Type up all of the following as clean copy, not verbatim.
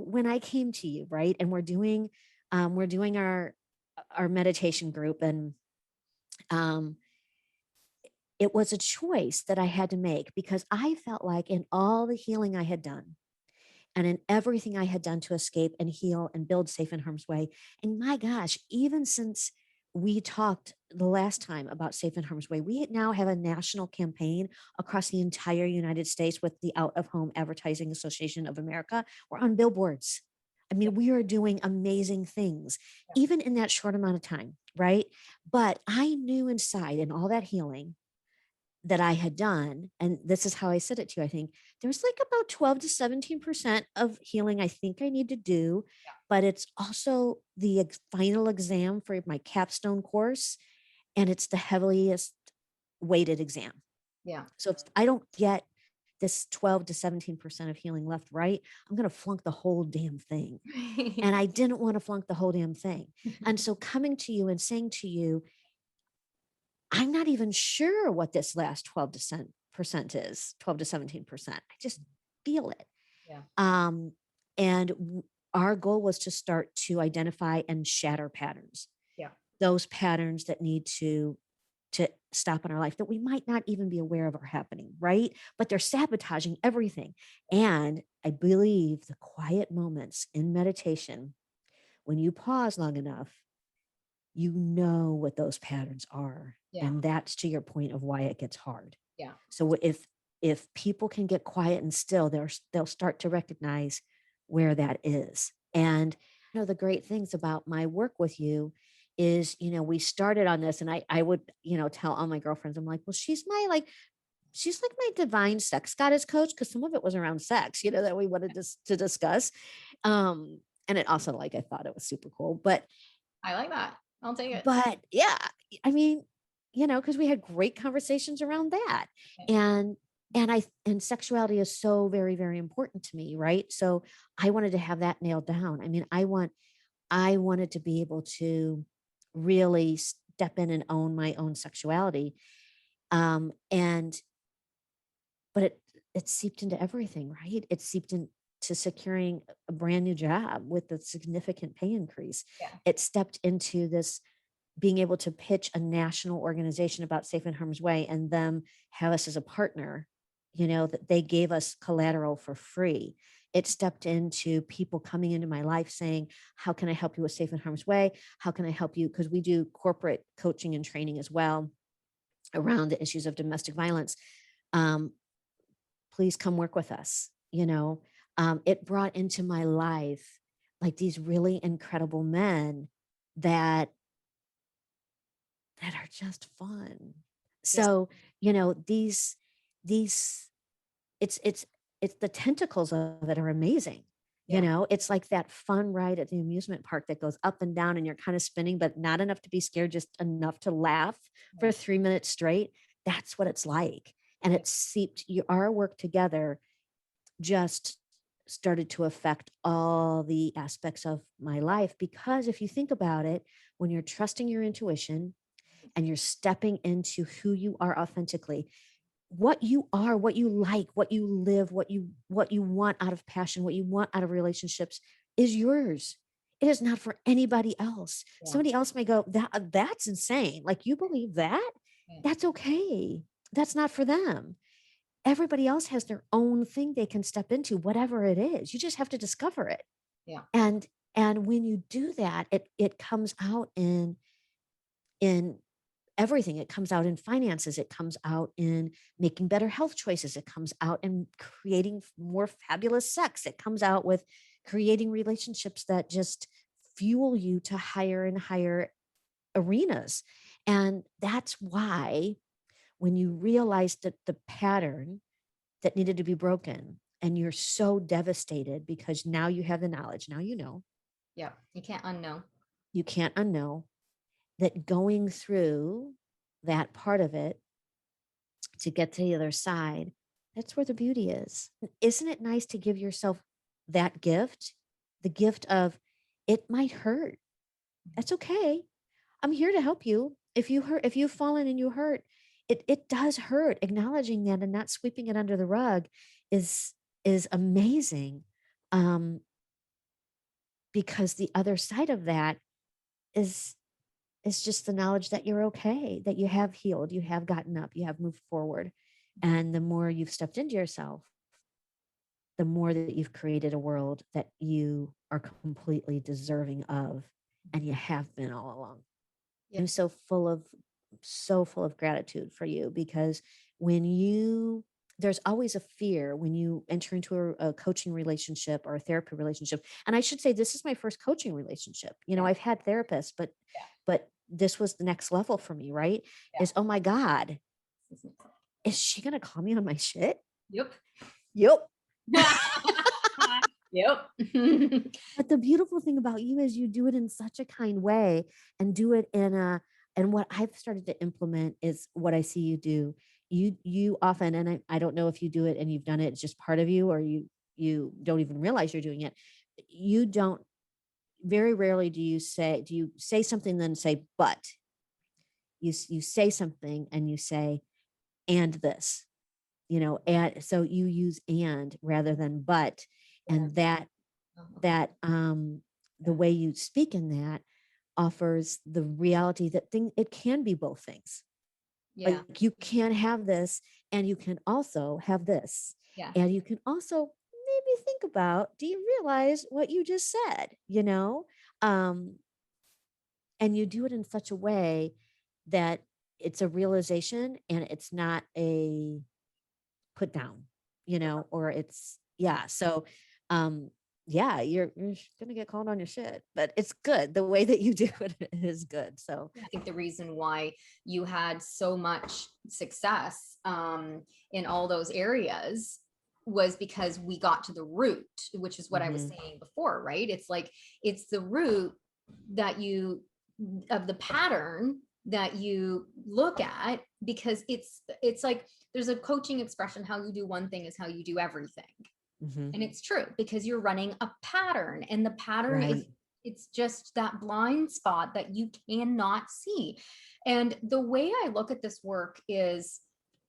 when I came to you, right, and we're doing our meditation group, and um, it was a choice that I had to make because I felt like in all the healing I had done and in everything I had done to escape and heal and build safe in harm's way. And my gosh, even since we talked the last time about safe in harm's way, we now have a national campaign across the entire United States with the Out of Home Advertising Association of America. We're on billboards. I Yeah. mean, we are doing amazing things, Yeah. even in that short amount of time, right? But I knew inside in all that healing that I had done, and this is how I said it to you, I think there's like about 12 to 17% of healing I think I need to do, but it's also the final exam for my capstone course, and it's the heaviest weighted exam. Yeah. So if I don't get this 12 to 17% of healing left right, I'm going to flunk the whole damn thing. Yeah. And I didn't want to flunk the whole damn thing. And so coming to you and saying to you, I'm not even sure what this last 12% is, 12 to 17%. I just feel it. Yeah. Um, and our goal was to start to identify and shatter patterns, Yeah. those patterns that need to stop in our life that we might not even be aware of are happening, right? But they're sabotaging everything. And I believe the quiet moments in meditation, when you pause long enough, you know what those patterns are. Yeah. And that's to your point of why it gets hard. Yeah. So if people can get quiet and still, they'll start to recognize where that is. And the great things about my work with you is, we started on this, and I would, tell all my girlfriends, I'm like, well, she's like my divine sex goddess coach, because some of it was around sex, that we wanted to discuss. And it also, like, I thought it was super cool. I like that. I'll take it. But yeah, I mean, because we had great conversations around that. Okay. And sexuality is so very, very important to me, right? So I wanted to have that nailed down. I mean, I wanted to be able to really step in and own my own sexuality. And but it seeped into everything, right? It seeped into securing a brand new job with a significant pay increase. Yeah. It stepped into this being able to pitch a national organization about safe and harm's way and them have us as a partner, that they gave us collateral for free. It stepped into people coming into my life saying, how can I help you with safe and harm's way? How can I help you? Because we do corporate coaching and training as well around the issues of domestic violence. Um, Please come work with us. It brought into my life like these really incredible men that are just fun. Yes. So, these it's the tentacles of it are amazing. Yeah. It's like that fun ride at the amusement park that goes up and down and you're kind of spinning, but not enough to be scared, just enough to laugh for Right. 3 minutes straight. That's what it's like. And Yeah. it seeped our work together just started to affect all the aspects of my life. Because if you think about it, when you're trusting your intuition, and you're stepping into who you are authentically, what you are, what you like, what you live, what you want out of passion, what you want out of relationships is yours. It is not for anybody else. Yeah. Somebody else may go, that's insane, like, you believe that? Yeah. That's okay. That's not for them. Everybody else has their own thing they can step into, whatever it is. You just have to discover it. Yeah. And when you do that, it comes out in everything. It comes out in finances. It comes out in making better health choices. It comes out in creating more fabulous sex. It comes out with creating relationships that just fuel you to higher and higher arenas. And that's why when you realize that the pattern that needed to be broken and you're so devastated because now you have the knowledge, now Yeah. You can't unknow. you can't unknow that going through that part of it to get to the other side, that's where the beauty is. Isn't it nice to give yourself that gift? The gift of, it might hurt. That's okay. I'm here to help you. If you hurt, if you've fallen and you hurt, it does hurt. Acknowledging that and not sweeping it under the rug is amazing. Um, because the other side of that is just the knowledge that you're okay, that you have healed, you have gotten up, you have moved forward. And the more you've stepped into yourself, the more that you've created a world that you are completely deserving of, and you have been all along. Yeah. I'm so full of gratitude for you, because when you there's always a fear when you enter into a coaching relationship or a therapy relationship. And I should say, this is my first coaching relationship. Yeah. I've had therapists, but this was the next level for me, right? Yeah. Is, oh my God, is she gonna call me on my shit? Yep. Yep. Yep. But the beautiful thing about you is you do it in such a kind way, and do it and what I've started to implement is what I see you do. You often, and I don't know if you do it and you've done it, it's just part of you, or you don't even realize you're doing it. You don't Very rarely do you say something, then say, but you say something and you say, and this, and so you use and rather than but. Yeah. And that Oh, okay. that the way you speak in that offers the reality that it can be both things. Yeah. Like, you can have this, and you can also have this, Yeah. and you can also maybe think about, do you realize what you just said, um and you do it in such a way that it's a realization, and it's not a put down, or it's, yeah. So, um, yeah, you're gonna get called on your shit, but it's good. The way that you do it is good. So, I think the reason why you had so much success in all those areas was because we got to the root, which is what I was mhm, saying before, right? It's like, it's the root that you, of the pattern that you look at, because it's like, there's a coaching expression, how you do one thing is how you do everything. mhm, And it's true, because you're running a pattern, and the pattern is, right, it's just that blind spot that you cannot see. And the way I look at this work is,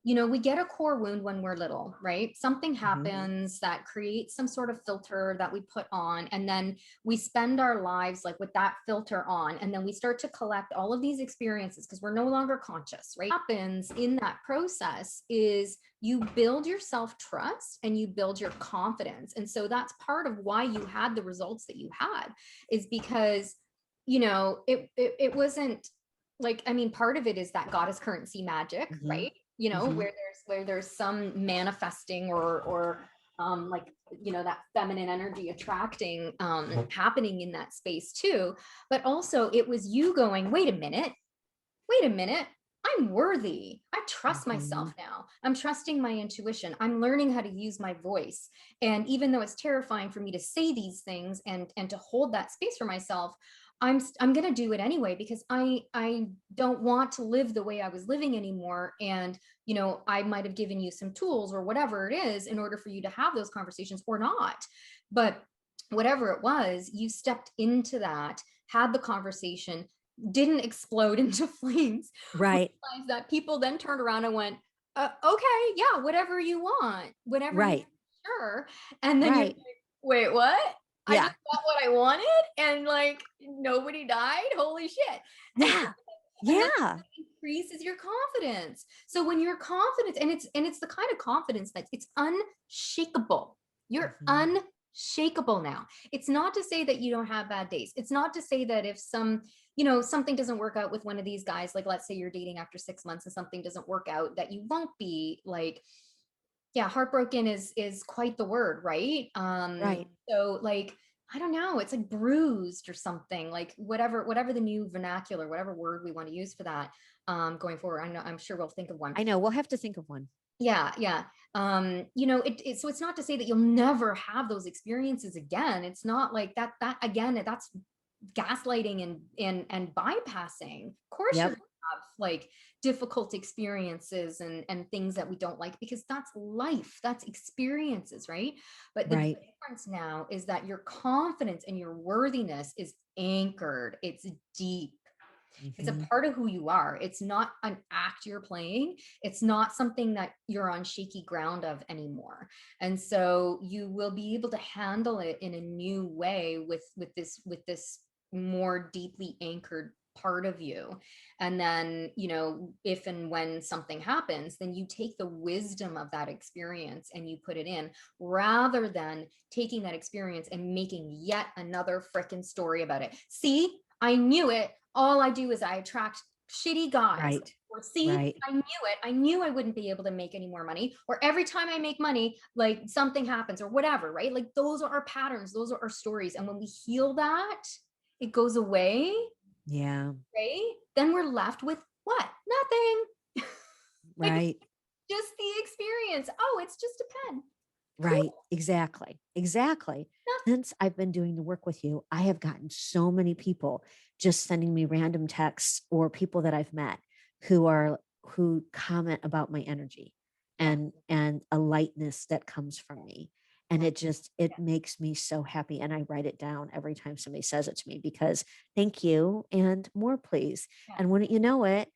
we get a core wound when we're little, right? Something mhm, happens that creates some sort of filter that we put on, and then we spend our lives like with that filter on, and then we start to collect all of these experiences because we're no longer conscious, right? What happens in that process is you build your self-trust and you build your confidence. And so that's part of why you had the results that you had, is because, it wasn't like, I mean, part of it is that goddess currency magic, mhm, right? mhm, Where there's some manifesting or like, that feminine energy attracting happening in that space too. But also it was you going, wait a minute, I'm worthy. I trust myself mhm, now. I'm trusting my intuition. I'm learning how to use my voice. And even though it's terrifying for me to say these things and to hold that space for myself, I'm going to do it anyway, because I don't want to live the way I was living anymore. And I might have given you some tools or whatever it is in order for you to have those conversations or not. But whatever it was, you stepped into that, had the conversation, didn't explode into flames, right, realized that people then turned around and went, okay, yeah, whatever you want, whatever you right, want, sure. And then you're right, like, wait, what? I just yeah, got what I wanted, and like nobody died. Holy shit. And yeah, and then yeah, increases your confidence. So when you're confident, and it's the kind of confidence that it's unshakable. You're mhm, unshakable now. It's not to say that you don't have bad days. It's not to say that if something doesn't work out with one of these guys, like let's say you're dating after 6 months and something doesn't work out, that you won't be like, yeah, heartbroken is quite the word, right? right, So like, I don't know, it's like bruised or something, like whatever the new vernacular, whatever word we want to use for that going forward. I'm sure we'll think of one. I know, we'll have to think of one. Yeah, yeah. So it's not to say that you'll never have those experiences again. It's not like that again, that's gaslighting and bypassing. Of course you're Yep, gonna have like difficult experiences and things that we don't like, because that's life, that's experiences, right? But the right, difference now is that your confidence and your worthiness is anchored, it's deep. It's a Mhm. part of who you are. It's not an act you're playing. It's not something that you're on shaky ground of anymore. And so you will be able to handle it in a new way with this more deeply anchored part of you. And then, if and when something happens, then you take the wisdom of that experience and you put it in, rather than taking that experience and making yet another freaking story about it. See, I knew it. All I do is I attract shitty guys. Right. Or see, Right. I knew it. I knew I wouldn't be able to make any more money. Or every time I make money, like something happens or whatever, right? Like those are our patterns, those are our stories. And when we heal that, it goes away, Yeah. right? Then we're left with what? Nothing. Like Right. just the experience. Oh, it's just a pen. Right. Cool. Exactly. Exactly. Since I've been doing the work with you, I have gotten so many people just sending me random texts, or people that I've met who comment about my energy Yeah. and a lightness that comes from me. And Yeah. it makes me so happy. And I write it down every time somebody says it to me, because thank you and more, please. Yeah. And wouldn't you know it,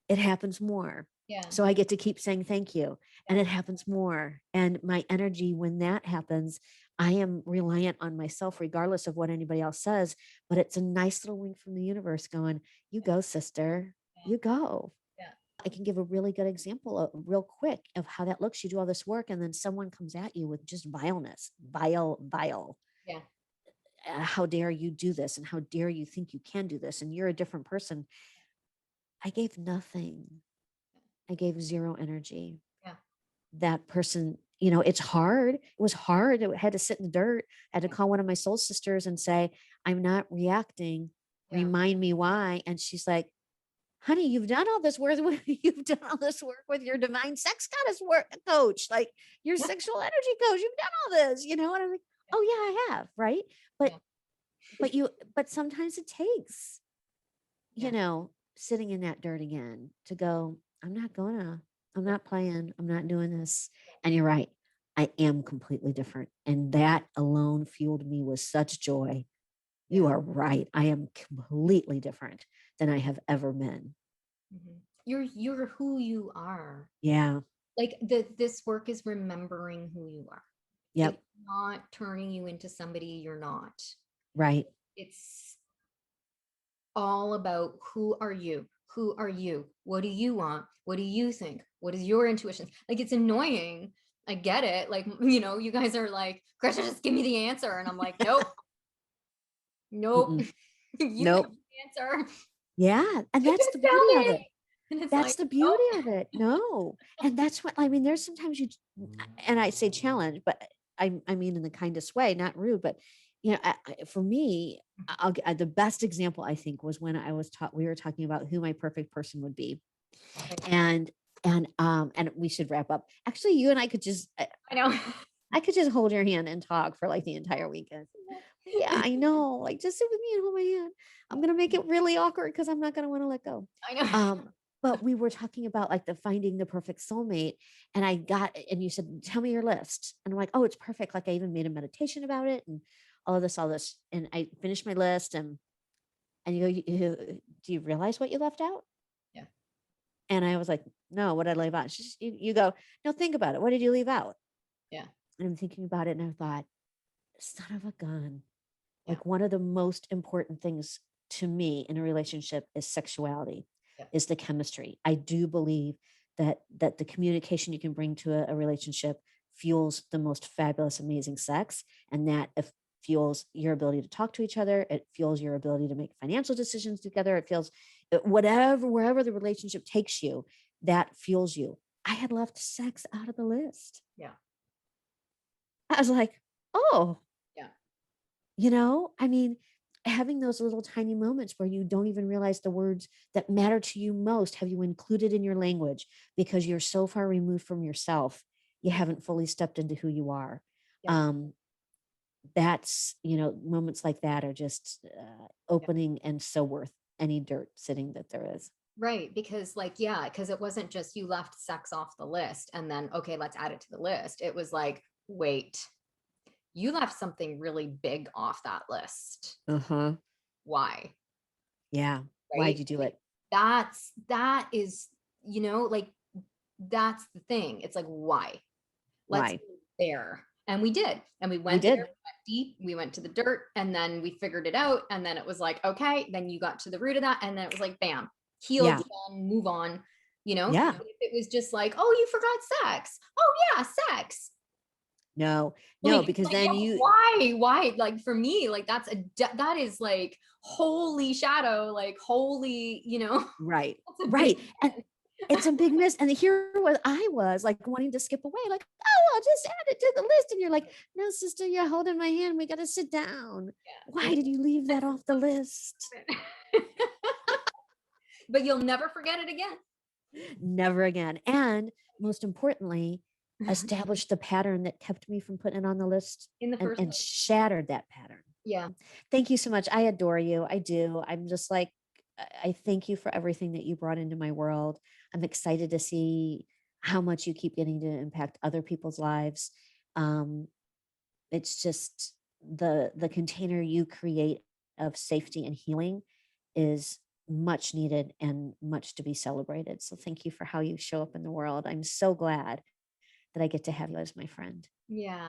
it happens more. Yeah. So I get to keep saying thank you, and Yeah. it happens more. And my energy, when that happens, I am reliant on myself, regardless of what anybody else says. But it's a nice little wink from the universe going, you go, sister, Yeah. you go. Yeah. I can give a really good example, real quick, of how that looks. You do all this work, and then someone comes at you with just vileness, vile. Yeah. How dare you do this? And how dare you think you can do this? And you're a different person. I gave nothing. I gave zero energy. Yeah. That person, it's hard. It was hard. I had to sit in the dirt. I had to call one of my soul sisters and say, I'm not reacting. Yeah. Remind me why. And she's like, honey, you've done all this work. You've done all this work with your divine sex goddess work coach, like your Yeah. sexual energy coach. You've done all this, and I'm like, oh yeah, I have. Right. But, Yeah. but sometimes it takes, Yeah. sitting in that dirt again to go, I'm not playing, I'm not doing this. And you're right. I am completely different. And that alone fueled me with such joy. You Yeah. are right. I am completely different than I have ever been. Mhm. You're who you are. Yeah. Like this work is remembering who you are. Yep. It's not turning you into somebody you're not. Right. It's all about who are you? Who are you? What do you want? What do you think? What is your intuition? Like it's annoying. I get it. Like, you guys are like, Krisha, just give me the answer. And I'm like, nope, nope. Mm-mm. You have Nope. the answer. Yeah. And that's Just the tell beauty of it. me. And it's That's like, the nope. beauty of it. No. And that's what I mean. There's sometimes and I say challenge, but I mean in the kindest way, not rude, but for me, the best example I think was when I was taught, we were talking about who my perfect person would be. And, and we should wrap up. Actually, you and I could just, I know. I could just hold your hand and talk for like the entire weekend. Yeah, I know. Like, just sit with me and hold my hand. I'm gonna make it really awkward because I'm not gonna want to let go. I know. But we were talking about like the finding the perfect soulmate, and and you said, "Tell me your list," and I'm like, "Oh, it's perfect." Like I even made a meditation about it, and all this, and I finished my list, and you go, "Do you realize what you left out?" Yeah. And I was like, "No, what did I leave out?" You go, "No, think about it. What did you leave out?" Yeah. And I'm thinking about it, and I thought, "Son of a gun." Yeah. Like one of the most important things to me in a relationship is sexuality, Yeah. is the chemistry. I do believe that the communication you can bring to a relationship fuels the most fabulous, amazing sex, and that if fuels your ability to talk to each other, it fuels your ability to make financial decisions together, it feels whatever, wherever the relationship takes you, that fuels you. I had left sex out of the list. Yeah. I was like, oh, Yeah. I mean, having those little tiny moments where you don't even realize the words that matter to you most have you included in your language, because you're so far removed from yourself, you haven't fully stepped into who you are. Yeah. um that's, moments like that are just Yeah. opening, and so worth any dirt sitting that there is. Right. Because like, yeah, because it wasn't just you left sex off the list and then, okay, let's add it to the list. It was like, wait, you left something really big off that list. Uh-huh. Why? Yeah. Why'd right? you do Like, it? that is, like, that's the thing. It's like, why? Let's Why? go there. And we did. And we We went there, we did. went deep, we went to the dirt, and then we figured it out. And then it was like, okay, then you got to the root of that. And then it was like, bam, healed, Yeah. done, move on. Yeah. If it was just like, oh, you forgot sex. Oh, yeah, sex. No, no, Like, because yeah, then you, why? Like, for me, like, that is like holy shadow, like, holy, right, that's a big right. And it's a big miss. And here was I was like wanting to skip away, like, oh, I'll just add it to the list. And you're like, no, sister, you're holding my hand. We got to sit down. yeah. Why did you leave that off the list? But you'll never forget it again. Never again. And most importantly, establish the pattern that kept me from putting it on the list In the first and place. shattered that pattern. Yeah. Thank you so much. I adore you. I do. I'm just like, I thank you for everything that you brought into my world. I'm excited to see how much you keep getting to impact other people's lives. Um, it's just the container you create of safety and healing is much needed and much to be celebrated. So thank you for how you show up in the world. I'm so glad that I get to have you as my friend. Yeah.